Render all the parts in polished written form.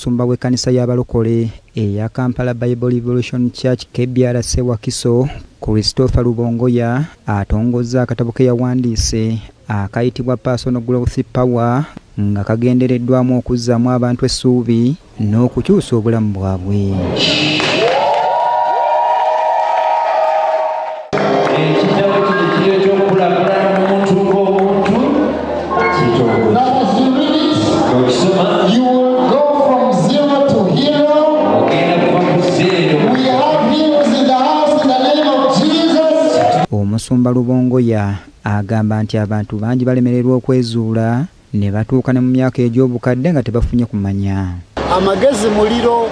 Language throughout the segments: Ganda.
omusumba w'ekkanisa y'abalokole eya Kampala Bible Revolution Church KBRC Wakiso Christopher Rubongoya atongozza akatabo ke yawandiise akayitibwa Personal Growth Power nga kagendereddwamu okuzzaamu abantu essuubi n'okukyusa obulamu bwabwe. Omusumba Rubongoya agamba nti abantu bangi balemererwa okwezuula ne batuuka ne mu myaka egy'obukadde nga tebafunye kumanya. Amagezi muliro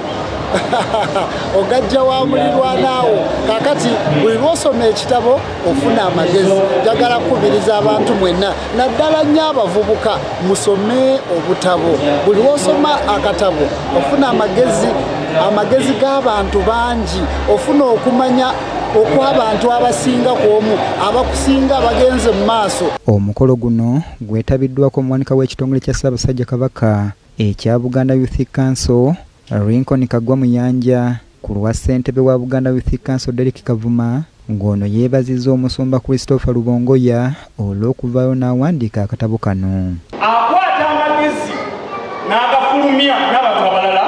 ogajja wa mulirwanaawo kakati buli lw'osoma ekitabo ofuna amagezi. Njagala kukubiriza abantu mwenna naddala nnyo abavubuka musome obutabo. Buli lw'osoma akatabo ofuna amagezi g'abantu bangi, ofuna okumanya okw'abantu abasinga kwomu abakusinga bagenze mu maaso. Omukolo guno gwetabiddwako omuwanika w'ekitongole kya Ssaabasajja Kabaka ekya Buganda Youth Council Lincoln Kagwa Muyanja ku lwa ssentebe wa Buganda Youth Council Derek Kavuma ng'ono yeebazizza omusumba Christopher Rubongoya olw'okuvaayo n'awandiika akatabo kano. Akwata amagezi n'agafulumya n'abantu abalala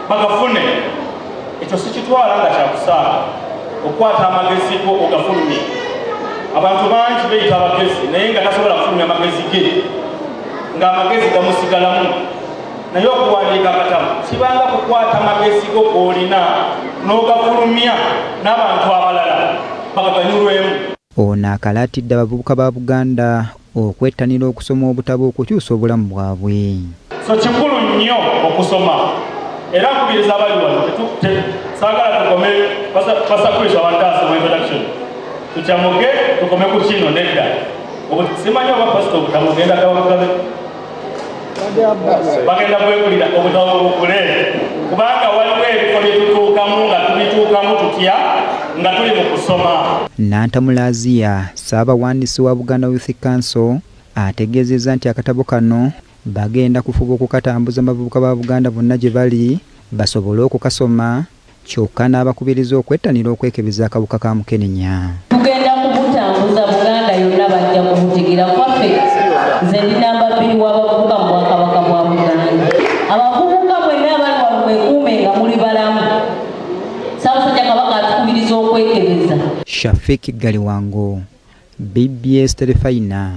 bagafune. Ekyo si kitwala nga kyakusaaga okwata amagezi go ogafulumya. Abantu bangi beeyita abagezi naye nga tasobola kufulumya amagezi ge ng'amagezi gamusigalamu. Naye okuwandiika akatabo kibanga kukwata amagezi go g'olina n'ogafulumya n'abantu abalala bagaganyulwemu. Ono akalaatidde abavubuka ba Buganda okwettanira okusoma obutabo okukyusa obulamu bwabwe. So kikulu nnyo okusoma era nkubiriza abali wano saagala tukome basakulisa wantaasa mu introduction tukyamuge tukome ku kino nedda simanyi oba pasito obutabo ogenda kabamugabe bagenda kwegulira obutabo bukule kubanga waliwo ebifo byetutuukamu nga tubituukamu tutya nga tuli mu kusoma. Nantamulaziya Ssaabawandiisi wa Buganda Youth Council ategeezezza nti akatabo kano bagenda kufuba okukatambuza abavubuka ba Buganda bonna gye bali basobole okukasoma kyokka n'abakubiriza okwettanira okwekebeza akawuka ka Mukenenya. Tugenda kubutambuza Buganda yonna bajja kubutegeera kwaffe. Nze ndi namba 2 w'abavubuka mu Bwakabaka bwa Buganda. Abavubuka mwenna abali wano mwekuume nga muli balamu. Ssaabasajja Kabaka atukubiriza okwekebeza. Shafiki Galiwango, BBS Telefayina.